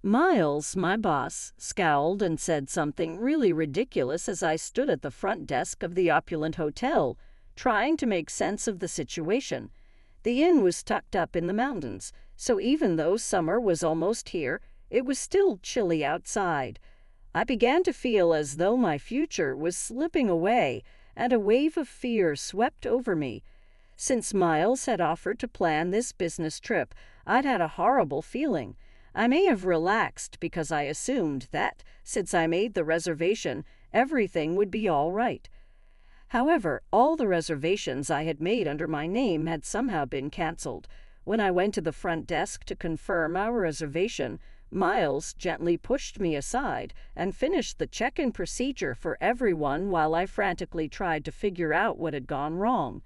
Miles, my boss, scowled and said something really ridiculous as I stood at the front desk of the opulent hotel, trying to make sense of the situation. The inn was tucked up in the mountains, so even though summer was almost here, it was still chilly outside. I began to feel as though my future was slipping away, and a wave of fear swept over me. Since Miles had offered to plan this business trip, I'd had a horrible feeling. I may have relaxed because I assumed that, since I made the reservation, everything would be all right. However, all the reservations I had made under my name had somehow been canceled. When I went to the front desk to confirm our reservation, Miles gently pushed me aside and finished the check-in procedure for everyone while I frantically tried to figure out what had gone wrong.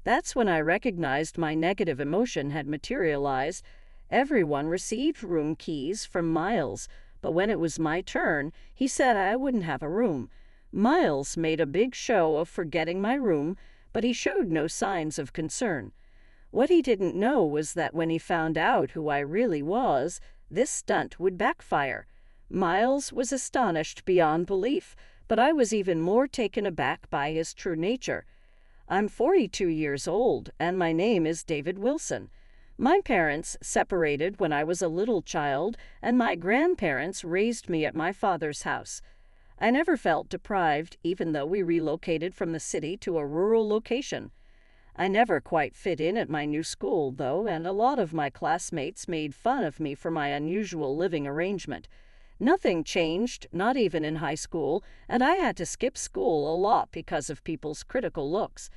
That's when I recognized my negative emotion had materialized. Everyone received room keys from Miles, but when it was my turn, he said I wouldn't have a room. Miles made a big show of forgetting my room, but he showed no signs of concern. What he didn't know was that when he found out who I really was, this stunt would backfire. Miles was astonished beyond belief, but I was even more taken aback by his true nature. I'm 42 years old, and my name is David Wilson. My parents separated when I was a little child, and my grandparents raised me at my father's house. I never felt deprived, even though we relocated from the city to a rural location. I never quite fit in at my new school, though, and a lot of my classmates made fun of me for my unusual living arrangement. Nothing changed, not even in high school, and I had to skip school a lot because of people's critical looks.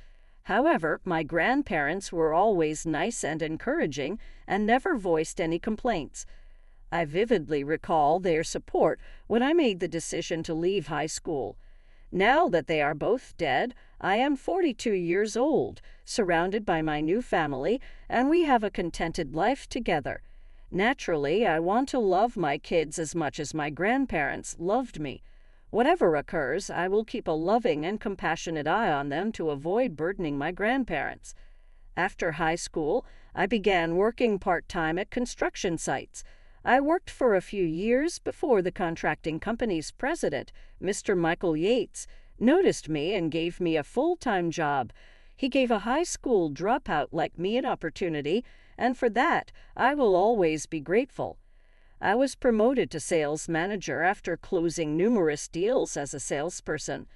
However, my grandparents were always nice and encouraging and never voiced any complaints. I vividly recall their support when I made the decision to leave high school. Now that they are both dead, I am 42 years old, surrounded by my new family, and we have a contented life together. Naturally, I want to love my kids as much as my grandparents loved me. Whatever occurs, I will keep a loving and compassionate eye on them to avoid burdening my grandparents. After high school, I began working part-time at construction sites. I worked for a few years before the contracting company's president, Mr. Michael Yates, noticed me and gave me a full-time job. He gave a high school dropout like me an opportunity, and for that, I will always be grateful. I was promoted to sales manager after closing numerous deals as a salesperson.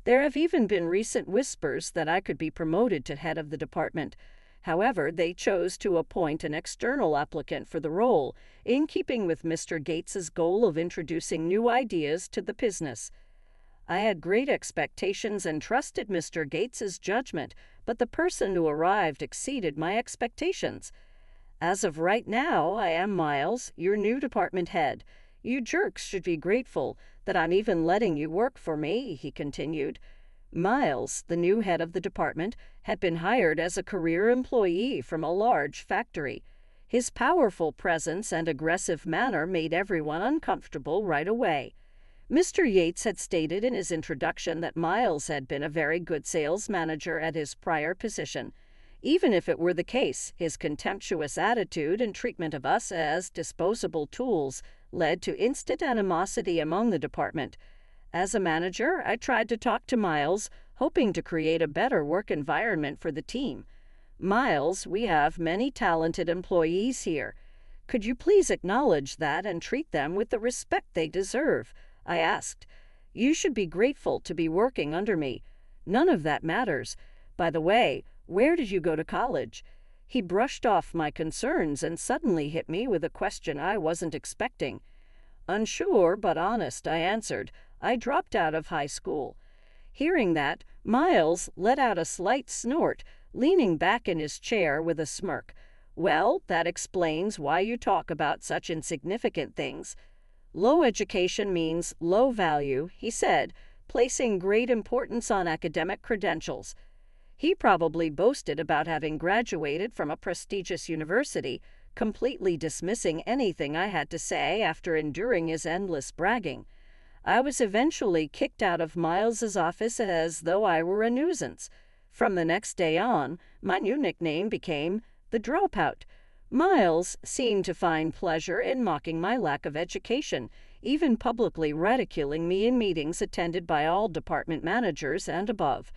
There have even been recent whispers that I could be promoted to head of the department. However, they chose to appoint an external applicant for the role, in keeping with Mr. Gates's goal of introducing new ideas to the business. I had great expectations and trusted Mr. Gates's judgment, but the person who arrived exceeded my expectations. As of right now, I am Miles, your new department head. You jerks should be grateful that I'm even letting you work for me, he continued. Miles, the new head of the department, had been hired as a career employee from a large factory. His powerful presence and aggressive manner made everyone uncomfortable right away. Mr. Yates had stated in his introduction that Miles had been a very good sales manager at his prior position. Even if it were the case, his contemptuous attitude and treatment of us as disposable tools led to instant animosity among the department. As a manager, I tried to talk to Miles, hoping to create a better work environment for the team. Miles, we have many talented employees here. Could you please acknowledge that and treat them with the respect they deserve? I asked. You should be grateful to be working under me. None of that matters. By the way, where did you go to college? He brushed off my concerns and suddenly hit me with a question I wasn't expecting. Unsure but honest, I answered. I dropped out of high school. Hearing that, Miles let out a slight snort, leaning back in his chair with a smirk. Well, that explains why you talk about such insignificant things. Low education means low value, he said, placing great importance on academic credentials. He probably boasted about having graduated from a prestigious university, completely dismissing anything I had to say after enduring his endless bragging. I was eventually kicked out of Miles's office as though I were a nuisance. From the next day on, my new nickname became the Dropout. Miles seemed to find pleasure in mocking my lack of education, even publicly ridiculing me in meetings attended by all department managers and above.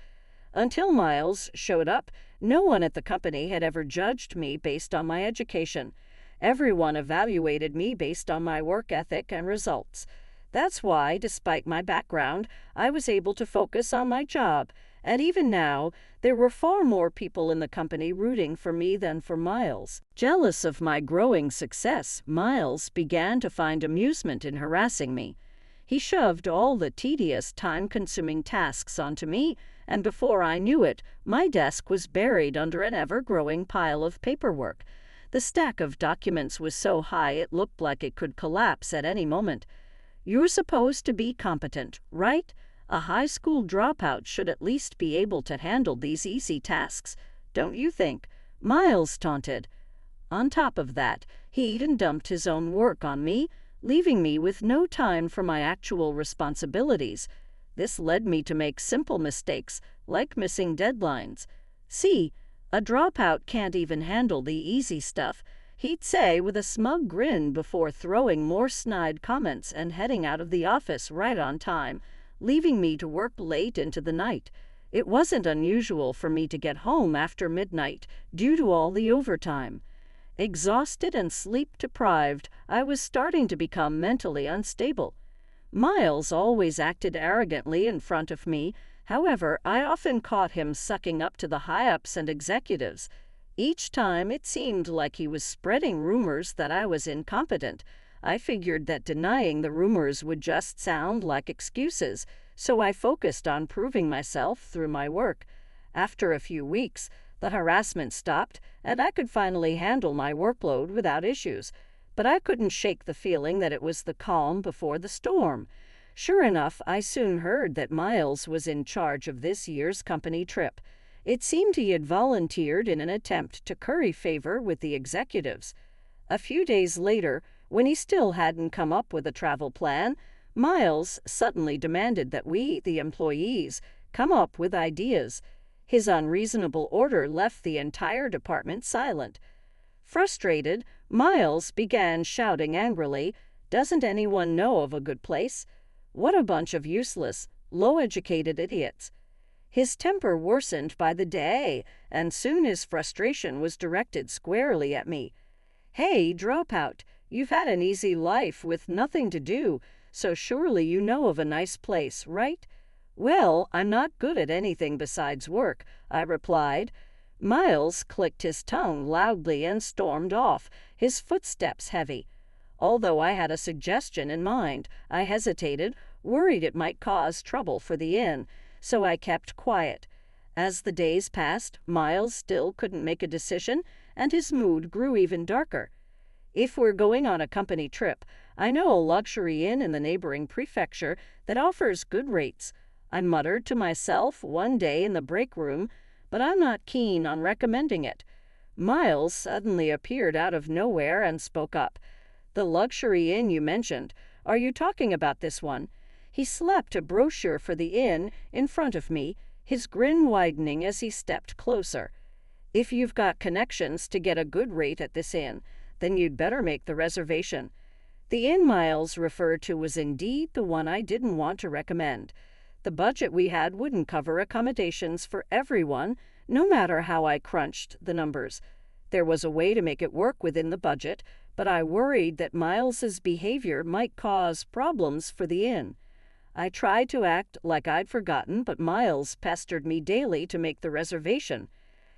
Until Miles showed up, no one at the company had ever judged me based on my education. Everyone evaluated me based on my work ethic and results. That's why, despite my background, I was able to focus on my job, and even now, there were far more people in the company rooting for me than for Miles. Jealous of my growing success, Miles began to find amusement in harassing me. He shoved all the tedious, time-consuming tasks onto me, and before I knew it, my desk was buried under an ever-growing pile of paperwork. The stack of documents was so high it looked like it could collapse at any moment. "You're supposed to be competent, right? A high school dropout should at least be able to handle these easy tasks, don't you think?" Miles taunted. On top of that, he even dumped his own work on me, leaving me with no time for my actual responsibilities. This led me to make simple mistakes, like missing deadlines. "See, a dropout can't even handle the easy stuff," he'd say with a smug grin before throwing more snide comments and heading out of the office right on time, leaving me to work late into the night. It wasn't unusual for me to get home after midnight due to all the overtime. Exhausted and sleep-deprived, I was starting to become mentally unstable. Miles always acted arrogantly in front of me. However, I often caught him sucking up to the high-ups and executives. Each time it seemed like he was spreading rumors that I was incompetent. I figured that denying the rumors would just sound like excuses, so I focused on proving myself through my work. After a few weeks, the harassment stopped, and I could finally handle my workload without issues. But I couldn't shake the feeling that it was the calm before the storm. Sure enough, I soon heard that Miles was in charge of this year's company trip. It seemed he had volunteered in an attempt to curry favor with the executives. A few days later, when he still hadn't come up with a travel plan, Miles suddenly demanded that we, the employees, come up with ideas. His unreasonable order left the entire department silent. Frustrated, Miles began shouting angrily, "Doesn't anyone know of a good place? What a bunch of useless, low-educated idiots." His temper worsened by the day, and soon his frustration was directed squarely at me. "Hey, dropout, you've had an easy life with nothing to do, so surely you know of a nice place, right?" "Well, I'm not good at anything besides work," I replied. Miles clicked his tongue loudly and stormed off, his footsteps heavy. Although I had a suggestion in mind, I hesitated, worried it might cause trouble for the inn, so I kept quiet. As the days passed, Miles still couldn't make a decision, and his mood grew even darker. "If we're going on a company trip, I know a luxury inn in the neighboring prefecture that offers good rates," I muttered to myself one day in the break room, "but I'm not keen on recommending it." Miles suddenly appeared out of nowhere and spoke up. "The luxury inn you mentioned, are you talking about this one?" He slapped a brochure for the inn in front of me, his grin widening as he stepped closer. "If you've got connections to get a good rate at this inn, then you'd better make the reservation." The inn Miles referred to was indeed the one I didn't want to recommend. The budget we had wouldn't cover accommodations for everyone, no matter how I crunched the numbers. There was a way to make it work within the budget, but I worried that Miles's behavior might cause problems for the inn. I tried to act like I'd forgotten, but Miles pestered me daily to make the reservation.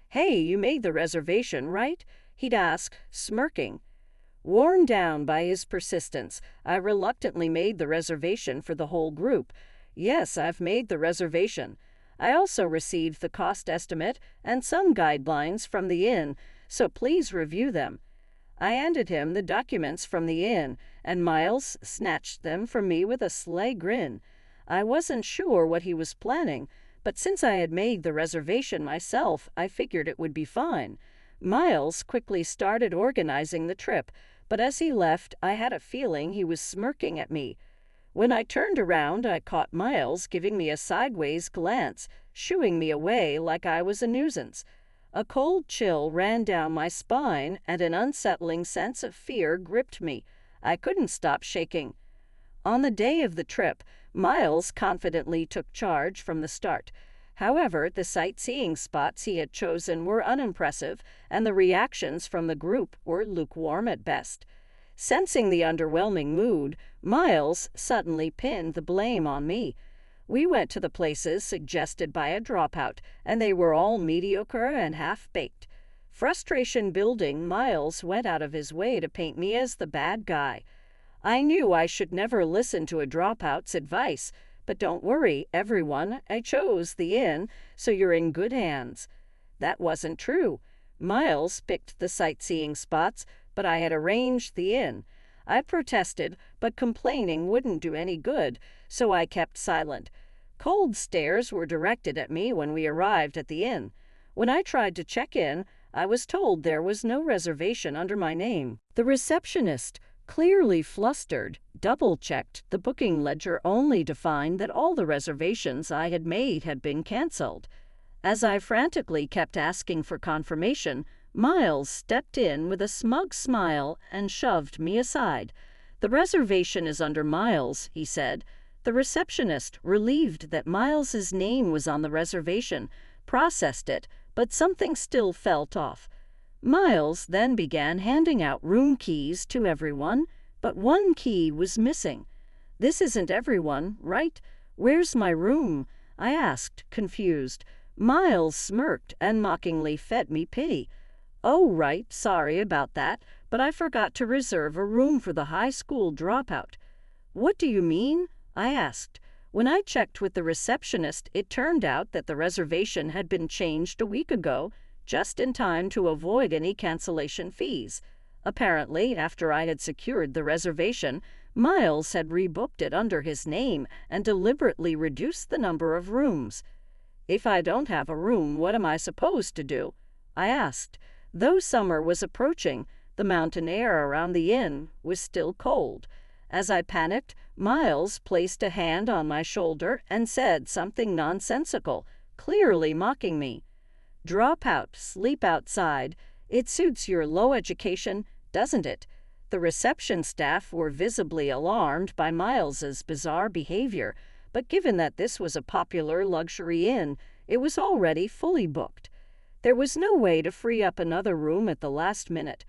"Hey, you made the reservation, right?" he'd ask, smirking. Worn down by his persistence, I reluctantly made the reservation for the whole group. "Yes, I've made the reservation. I also received the cost estimate and some guidelines from the inn, so please review them." I handed him the documents from the inn, and Miles snatched them from me with a sly grin. I wasn't sure what he was planning, but since I had made the reservation myself, I figured it would be fine. Miles quickly started organizing the trip, but as he left, I had a feeling he was smirking at me. When I turned around, I caught Miles giving me a sideways glance, shooing me away like I was a nuisance. A cold chill ran down my spine, and an unsettling sense of fear gripped me. I couldn't stop shaking. On the day of the trip, Miles confidently took charge from the start. However, the sightseeing spots he had chosen were unimpressive, and the reactions from the group were lukewarm at best. Sensing the underwhelming mood, Miles suddenly pinned the blame on me. We went to the places suggested by a dropout, and they were all mediocre and half-baked. Frustration building, Miles went out of his way to paint me as the bad guy. I knew I should never listen to a dropout's advice, but don't worry, everyone, I chose the inn, so you're in good hands. That wasn't true. Miles picked the sightseeing spots, but I had arranged the inn. I protested, but complaining wouldn't do any good, so I kept silent. Cold stares were directed at me when we arrived at the inn. When I tried to check in, I was told there was no reservation under my name. The receptionist, clearly flustered, double-checked the booking ledger only to find that all the reservations I had made had been canceled. As I frantically kept asking for confirmation, Miles stepped in with a smug smile and shoved me aside. "The reservation is under Miles," he said. The receptionist, relieved that Miles's name was on the reservation, processed it, but something still felt off. Miles then began handing out room keys to everyone, but one key was missing. "This isn't everyone, right? Where's my room?" I asked, confused. Miles smirked and mockingly fed me pity. "Oh, right, sorry about that, but I forgot to reserve a room for the high school dropout." "What do you mean?" I asked. When I checked with the receptionist, it turned out that the reservation had been changed a week ago, just in time to avoid any cancellation fees. Apparently, after I had secured the reservation, Miles had rebooked it under his name and deliberately reduced the number of rooms. "If I don't have a room, what am I supposed to do?" I asked. Though summer was approaching, the mountain air around the inn was still cold. As I panicked, Miles placed a hand on my shoulder and said something nonsensical, clearly mocking me. "Drop out, sleep outside. It suits your low education, doesn't it?" The reception staff were visibly alarmed by Miles's bizarre behavior, but given that this was a popular luxury inn, it was already fully booked. There was no way to free up another room at the last minute.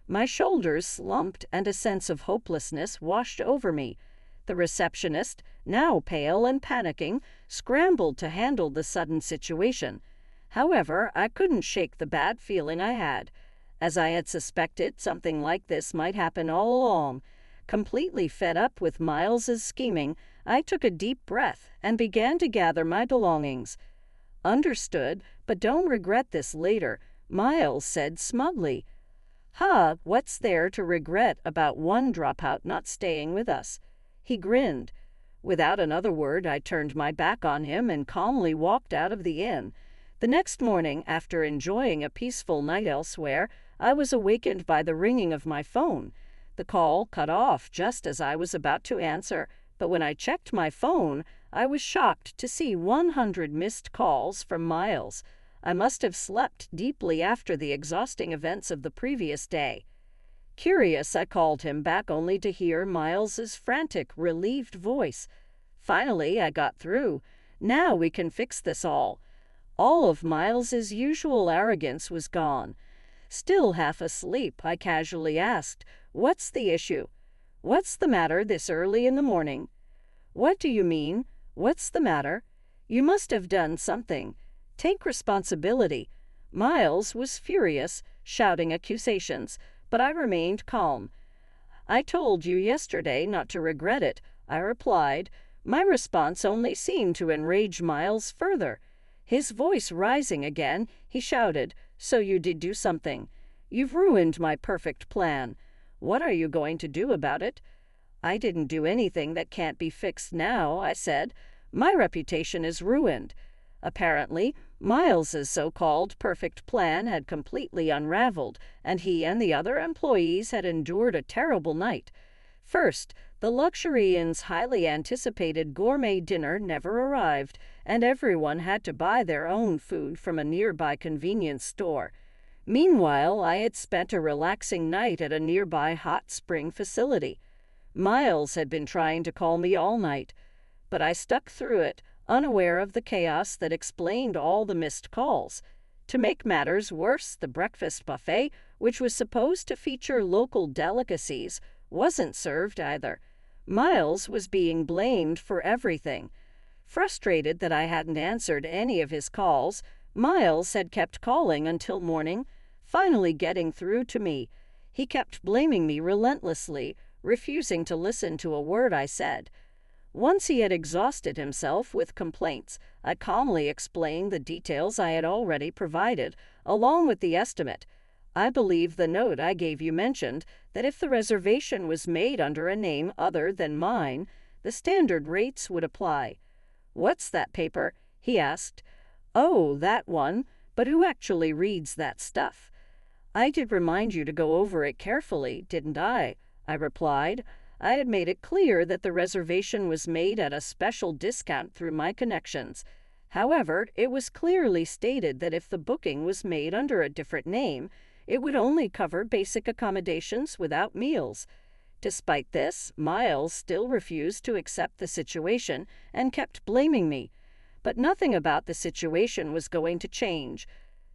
My shoulders slumped and a sense of hopelessness washed over me. The receptionist, now pale and panicking, scrambled to handle the sudden situation. However, I couldn't shake the bad feeling I had. As I had suspected, something like this might happen all along. Completely fed up with Miles's scheming, I took a deep breath and began to gather my belongings. "Understood, but don't regret this later," Miles said smugly. "Huh, what's there to regret about one dropout not staying with us?" He grinned. Without another word, I turned my back on him and calmly walked out of the inn. The next morning, after enjoying a peaceful night elsewhere, I was awakened by the ringing of my phone. The call cut off just as I was about to answer, but when I checked my phone, I was shocked to see 100 missed calls from Miles. I must have slept deeply after the exhausting events of the previous day. Curious, I called him back only to hear Miles's frantic, relieved voice. "Finally, I got through. Now we can fix this all." All of Miles's usual arrogance was gone. Still half asleep, I casually asked, "What's the issue? What's the matter this early in the morning?" "What do you mean? What's the matter? You must have done something. Take responsibility." Miles was furious, shouting accusations, but I remained calm. "I told you yesterday not to regret it," I replied. My response only seemed to enrage Miles further. His voice rising again, he shouted, "So you did do something. You've ruined my perfect plan. What are you going to do about it?" "I didn't do anything that can't be fixed now," I said. "My reputation is ruined." Apparently, Miles's so-called perfect plan had completely unraveled, and he and the other employees had endured a terrible night. First, The luxury inn's highly anticipated gourmet dinner never arrived, and everyone had to buy their own food from a nearby convenience store. Meanwhile, I had spent a relaxing night at a nearby hot spring facility. Miles had been trying to call me all night, but I stuck through it, unaware of the chaos that explained all the missed calls. To make matters worse, the breakfast buffet, which was supposed to feature local delicacies, wasn't served either. Miles was being blamed for everything. Frustrated that I hadn't answered any of his calls, Miles had kept calling until morning, finally getting through to me. He kept blaming me relentlessly, refusing to listen to a word I said. Once he had exhausted himself with complaints, I calmly explained the details I had already provided, along with the estimate. I believe the note I gave you mentioned that if the reservation was made under a name other than mine, the standard rates would apply. "What's that paper?" he asked. "Oh, that one. But who actually reads that stuff?" "I did remind you to go over it carefully, didn't I?" I replied. I had made it clear that the reservation was made at a special discount through my connections. However, it was clearly stated that if the booking was made under a different name, it would only cover basic accommodations without meals. Despite this, Miles still refused to accept the situation and kept blaming me. But nothing about the situation was going to change.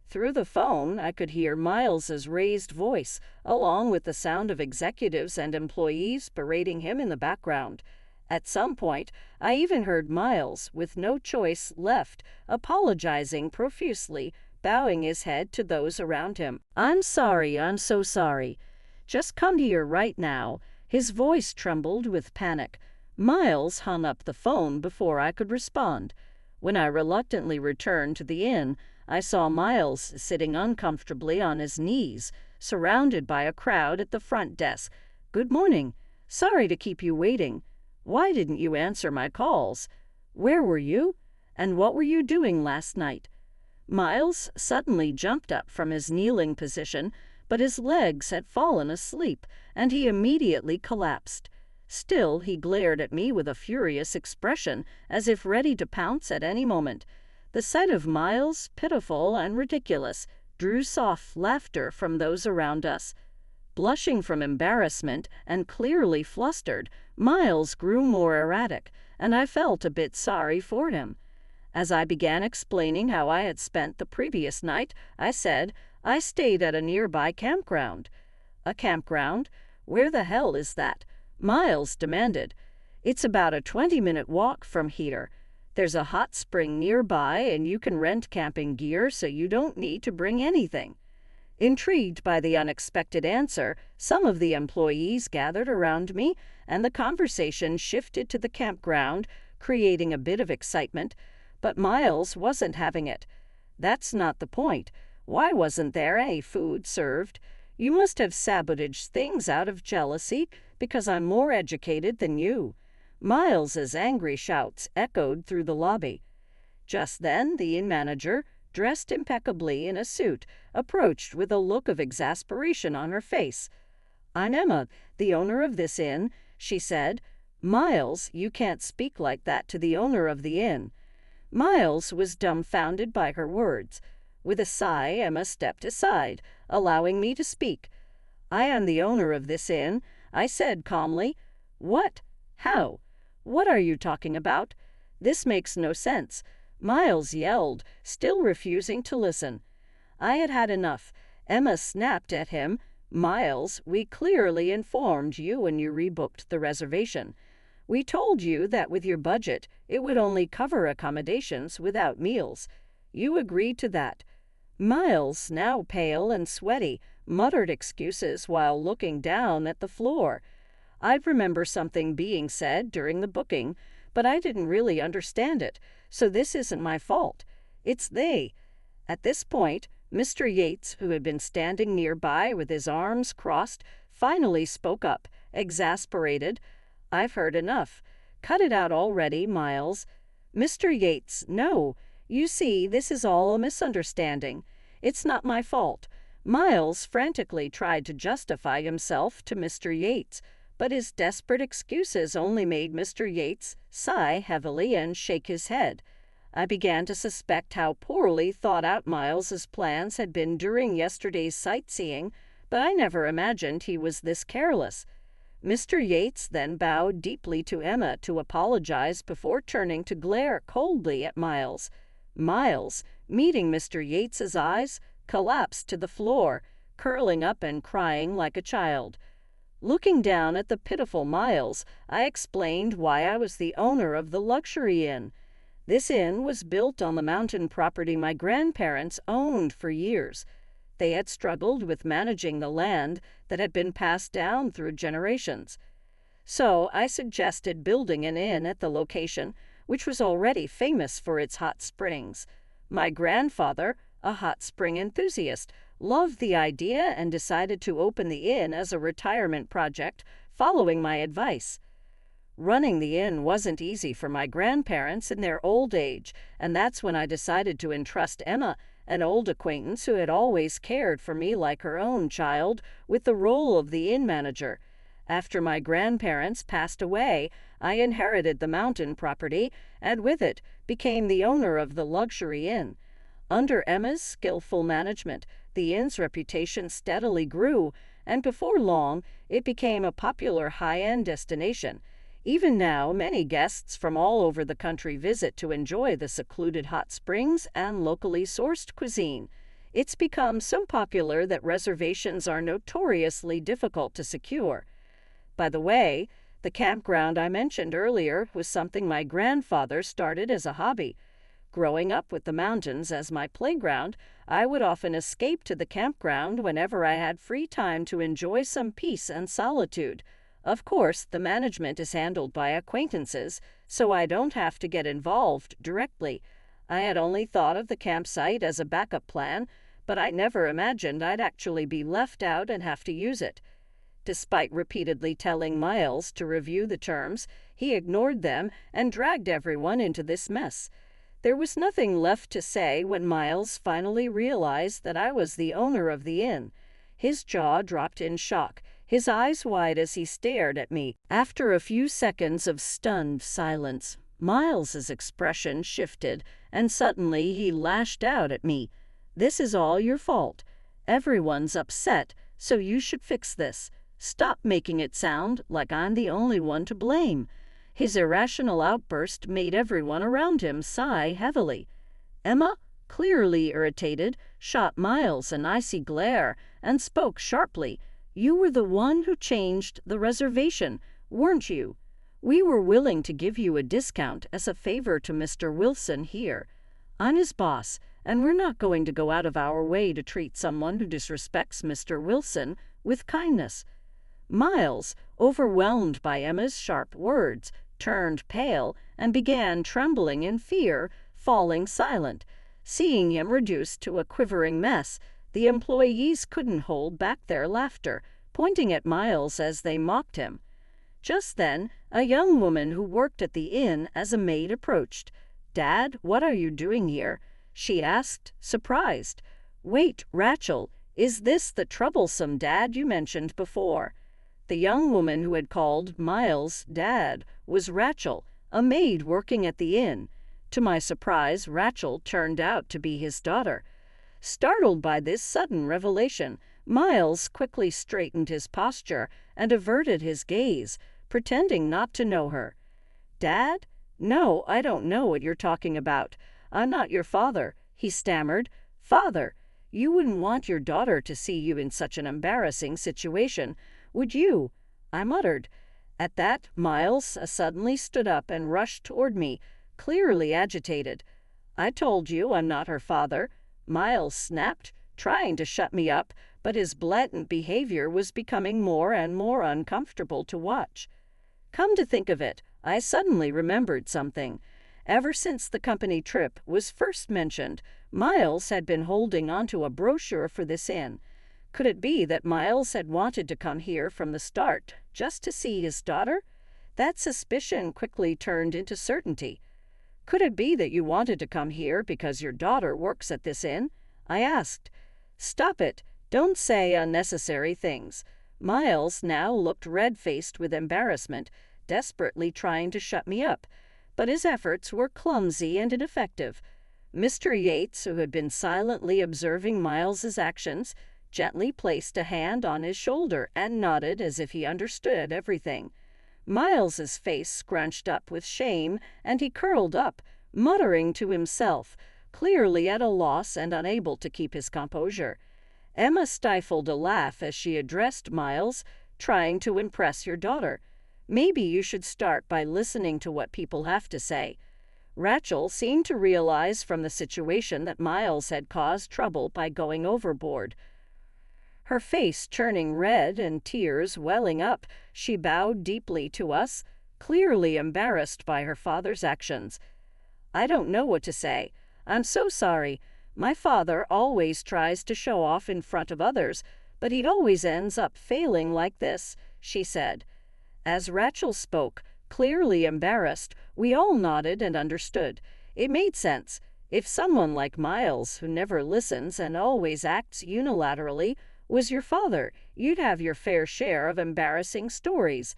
Through the phone, I could hear Miles's raised voice, along with the sound of executives and employees berating him in the background. At some point, I even heard Miles, with no choice left, apologizing profusely, bowing his head to those around him. I'm so sorry. Just come here right now." His voice trembled with panic. Miles hung up the phone before I could respond. When I reluctantly returned to the inn, I saw Miles sitting uncomfortably on his knees, surrounded by a crowd at the front desk. "Good morning. Sorry to keep you waiting. Why didn't you answer my calls? Where were you? And what were you doing last night?" Miles suddenly jumped up from his kneeling position, but his legs had fallen asleep, and he immediately collapsed. Still, he glared at me with a furious expression, as if ready to pounce at any moment. The sight of Miles, pitiful and ridiculous, drew soft laughter from those around us. Blushing from embarrassment and clearly flustered, Miles grew more erratic, and I felt a bit sorry for him. As I began explaining how I had spent the previous night, I said, "I stayed at a nearby campground." "A campground? Where the hell is that?" Miles demanded. "It's about a 20-minute walk from here. There's a hot spring nearby, and you can rent camping gear so you don't need to bring anything." Intrigued by the unexpected answer, some of the employees gathered around me, and the conversation shifted to the campground, creating a bit of excitement. But Miles wasn't having it. "That's not the point. Why wasn't there any food served? You must have sabotaged things out of jealousy because I'm more educated than you." Miles's angry shouts echoed through the lobby. Just then, the inn manager, dressed impeccably in a suit, approached with a look of exasperation on her face. "I'm Emma, the owner of this inn," she said. "Miles, you can't speak like that to the owner of the inn." Miles was dumbfounded by her words. With a sigh, Emma stepped aside, allowing me to speak. "I am the owner of this inn," I said calmly. "What? How? What are you talking about? This makes no sense," Miles yelled, still refusing to listen. I had had enough. Emma snapped at him. "Miles, we clearly informed you when you rebooked the reservation. We told you that with your budget, it would only cover accommodations without meals. You agreed to that." Miles, now pale and sweaty, muttered excuses while looking down at the floor. I remember something being said during the booking, but I didn't really understand it, so this isn't my fault. It's they. At this point, Mr. Yates, who had been standing nearby with his arms crossed, finally spoke up, exasperated. "I've heard enough. Cut it out already, Miles." "Mr. Yates, no. You see, this is all a misunderstanding. It's not my fault." Miles frantically tried to justify himself to Mr. Yates, but his desperate excuses only made Mr. Yates sigh heavily and shake his head. I began to suspect how poorly thought out Miles's plans had been during yesterday's sightseeing, but I never imagined he was this careless. Mr. Yates then bowed deeply to Emma to apologize before turning to glare coldly at Miles. Miles, meeting Mr. Yates's eyes, collapsed to the floor, curling up and crying like a child. Looking down at the pitiful Miles, I explained why I was the owner of the luxury inn. This inn was built on the mountain property my grandparents owned for years. They had struggled with managing the land that had been passed down through generations. So I suggested building an inn at the location, which was already famous for its hot springs. My grandfather, a hot spring enthusiast, loved the idea and decided to open the inn as a retirement project, following my advice. Running the inn wasn't easy for my grandparents in their old age, and that's when I decided to entrust Emma, an old acquaintance who had always cared for me like her own child, with the role of the inn manager. After my grandparents passed away, I inherited the mountain property, and with it became the owner of the luxury inn. Under Emma's skillful management, the inn's reputation steadily grew, and before long it became a popular high-end destination. Even now, many guests from all over the country visit to enjoy the secluded hot springs and locally sourced cuisine. It's become so popular that reservations are notoriously difficult to secure. By the way, the campground I mentioned earlier was something my grandfather started as a hobby. Growing up with the mountains as my playground, I would often escape to the campground whenever I had free time to enjoy some peace and solitude. Of course, the management is handled by acquaintances, so I don't have to get involved directly. I had only thought of the campsite as a backup plan, but I never imagined I'd actually be left out and have to use it. Despite repeatedly telling Miles to review the terms, he ignored them and dragged everyone into this mess. There was nothing left to say when Miles finally realized that I was the owner of the inn. His jaw dropped in shock, his eyes wide as he stared at me. After a few seconds of stunned silence, Miles's expression shifted, and suddenly he lashed out at me. "This is all your fault. Everyone's upset, so you should fix this. Stop making it sound like I'm the only one to blame." His irrational outburst made everyone around him sigh heavily. Emma, clearly irritated, shot Miles an icy glare and spoke sharply. "You were the one who changed the reservation, weren't you? We were willing to give you a discount as a favor to Mr. Wilson here. I'm his boss, and we're not going to go out of our way to treat someone who disrespects Mr. Wilson with kindness." Miles, overwhelmed by Emma's sharp words, turned pale and began trembling in fear, falling silent. Seeing him reduced to a quivering mess, the employees couldn't hold back their laughter, pointing at Miles as they mocked him. Just then, a young woman who worked at the inn as a maid approached. "Dad, what are you doing here?" she asked, surprised. "Wait, Rachel, is this the troublesome dad you mentioned before?" The young woman who had called Miles Dad was Rachel, a maid working at the inn. To my surprise, Rachel turned out to be his daughter. Startled by this sudden revelation, Miles quickly straightened his posture and averted his gaze, pretending not to know her. "Dad? No, I don't know what you're talking about. I'm not your father," he stammered. "Father, you wouldn't want your daughter to see you in such an embarrassing situation, would you?" I muttered. At that, Miles suddenly stood up and rushed toward me, clearly agitated. "I told you I'm not her father," Miles snapped, trying to shut me up, but his blatant behavior was becoming more and more uncomfortable to watch. Come to think of it, I suddenly remembered something. Ever since the company trip was first mentioned, Miles had been holding onto a brochure for this inn. Could it be that Miles had wanted to come here from the start, just to see his daughter? That suspicion quickly turned into certainty. "Could it be that you wanted to come here because your daughter works at this inn?" I asked. "Stop it. Don't say unnecessary things." Miles now looked red-faced with embarrassment, desperately trying to shut me up, but his efforts were clumsy and ineffective. Mr. Yates, who had been silently observing Miles's actions, gently placed a hand on his shoulder and nodded as if he understood everything. Miles's face scrunched up with shame, and he curled up, muttering to himself, clearly at a loss and unable to keep his composure. Emma stifled a laugh as she addressed Miles, trying to impress your daughter. Maybe you should start by listening to what people have to say. Rachel seemed to realize from the situation that Miles had caused trouble by going overboard. Her face turning red and tears welling up, she bowed deeply to us, clearly embarrassed by her father's actions. I don't know what to say. I'm so sorry. My father always tries to show off in front of others, but he always ends up failing like this, she said. As Rachel spoke, clearly embarrassed, we all nodded and understood. It made sense. If someone like Miles, who never listens and always acts unilaterally, was your father, you'd have your fair share of embarrassing stories.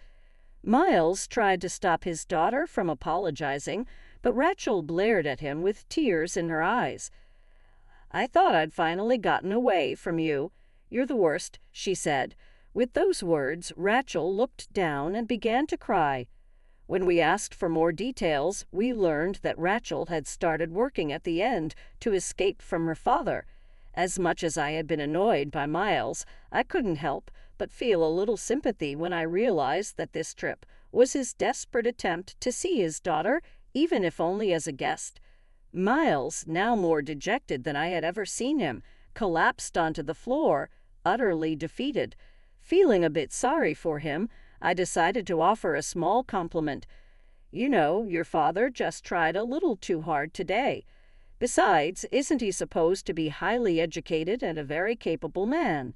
Miles tried to stop his daughter from apologizing, but Rachel blared at him with tears in her eyes. I thought I'd finally gotten away from you. You're the worst, she said. With those words, Rachel looked down and began to cry. When we asked for more details, we learned that Rachel had started working at the end to escape from her father. As much as I had been annoyed by Miles, I couldn't help but feel a little sympathy when I realized that this trip was his desperate attempt to see his daughter, even if only as a guest. Miles, now more dejected than I had ever seen him, collapsed onto the floor, utterly defeated. Feeling a bit sorry for him, I decided to offer a small compliment. You know, your father just tried a little too hard today. Besides, isn't he supposed to be highly educated and a very capable man?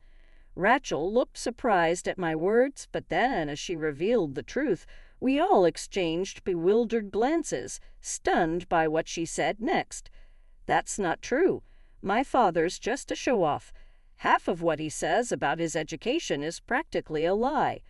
Rachel looked surprised at my words, but then, as she revealed the truth, we all exchanged bewildered glances, stunned by what she said next. That's not true. My father's just a show-off. Half of what he says about his education is practically a lie.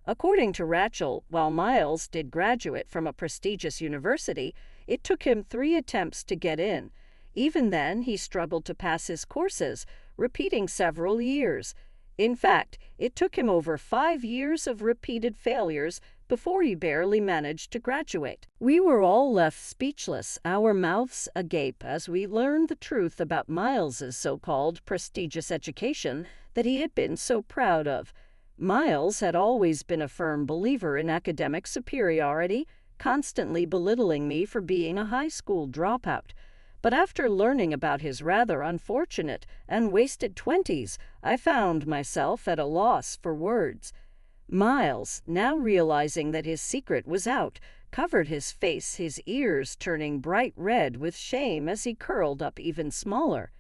According to Rachel, while Miles did graduate from a prestigious university, it took him 3 attempts to get in. Even then, he struggled to pass his courses, repeating several years. In fact, it took him over 5 years of repeated failures before he barely managed to graduate. We were all left speechless, our mouths agape, as we learned the truth about Miles's so-called prestigious education that he had been so proud of. Miles had always been a firm believer in academic superiority, constantly belittling me for being a high school dropout. But after learning about his rather unfortunate and wasted 20s, I found myself at a loss for words. Miles, now realizing that his secret was out, covered his face, his ears turning bright red with shame as he curled up even smaller.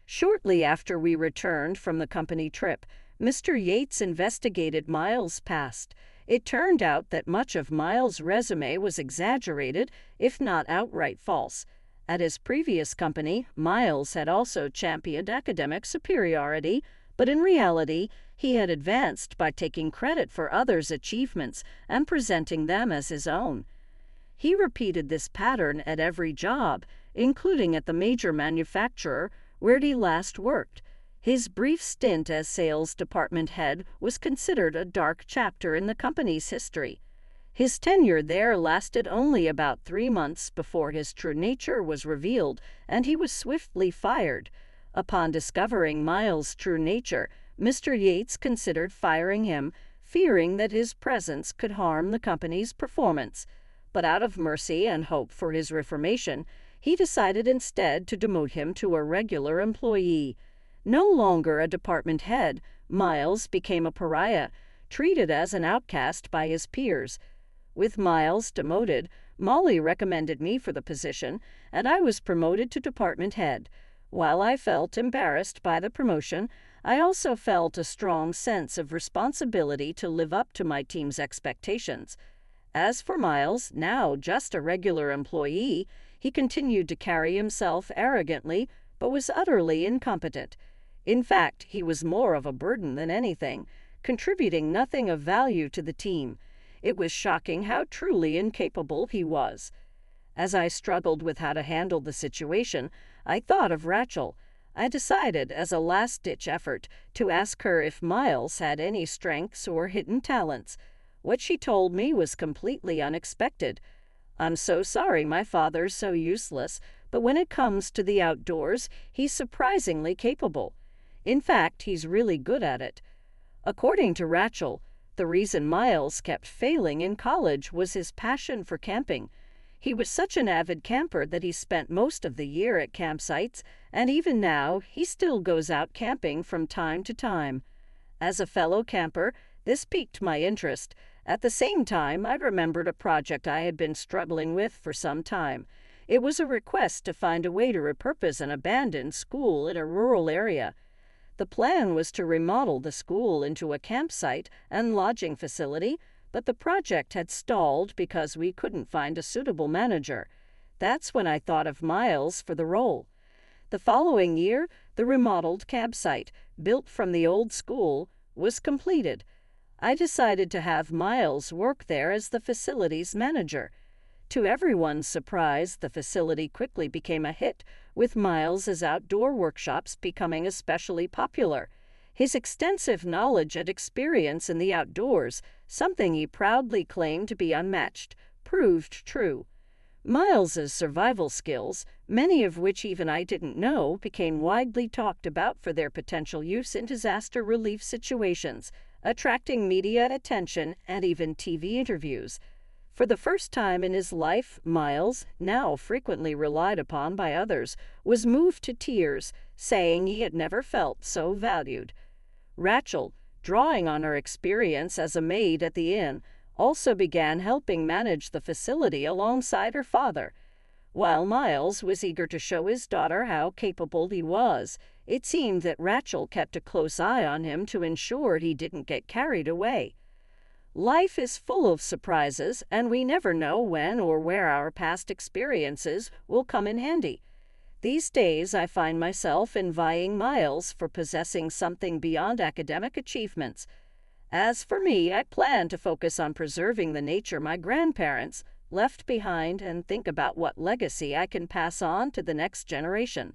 Shortly after we returned from the company trip, Mr. Yates investigated Miles' past. It turned out that much of Miles' resume was exaggerated, if not outright false. At his previous company, Miles had also championed academic superiority, but in reality, he had advanced by taking credit for others' achievements and presenting them as his own. He repeated this pattern at every job, including at the major manufacturer where he last worked. His brief stint as sales department head was considered a dark chapter in the company's history. His tenure there lasted only about 3 months before his true nature was revealed, and he was swiftly fired. Upon discovering Miles' true nature, Mr. Yates considered firing him, fearing that his presence could harm the company's performance. But out of mercy and hope for his reformation, he decided instead to demote him to a regular employee. No longer a department head, Miles became a pariah, treated as an outcast by his peers. With Miles demoted, Molly recommended me for the position, and I was promoted to department head. While I felt embarrassed by the promotion, I also felt a strong sense of responsibility to live up to my team's expectations. As for Miles, now just a regular employee, he continued to carry himself arrogantly, but was utterly incompetent. In fact, he was more of a burden than anything, contributing nothing of value to the team. It was shocking how truly incapable he was. As I struggled with how to handle the situation, I thought of Rachel. I decided, as a last-ditch effort, to ask her if Miles had any strengths or hidden talents. What she told me was completely unexpected. "I'm so sorry my father's so useless, but when it comes to the outdoors, he's surprisingly capable. In fact, he's really good at it." According to Rachel, the reason Miles kept failing in college was his passion for camping. He was such an avid camper that he spent most of the year at campsites, and even now, he still goes out camping from time to time. As a fellow camper, this piqued my interest. At the same time, I remembered a project I had been struggling with for some time. It was a request to find a way to repurpose an abandoned school in a rural area. The plan was to remodel the school into a campsite and lodging facility, but the project had stalled because we couldn't find a suitable manager. That's when I thought of Miles for the role. The following year, the remodeled campsite, built from the old school, was completed. I decided to have Miles work there as the facilities manager. To everyone's surprise, the facility quickly became a hit, with Miles's outdoor workshops becoming especially popular. His extensive knowledge and experience in the outdoors, something he proudly claimed to be unmatched, proved true. Miles's survival skills, many of which even I didn't know, became widely talked about for their potential use in disaster relief situations, attracting media attention and even TV interviews. For the first time in his life, Miles, now frequently relied upon by others, was moved to tears, saying he had never felt so valued. Rachel, drawing on her experience as a maid at the inn, also began helping manage the facility alongside her father. While Miles was eager to show his daughter how capable he was, it seemed that Rachel kept a close eye on him to ensure he didn't get carried away. Life is full of surprises, and we never know when or where our past experiences will come in handy. These days, I find myself envying Miles for possessing something beyond academic achievements. As for me, I plan to focus on preserving the nature my grandparents left behind and think about what legacy I can pass on to the next generation.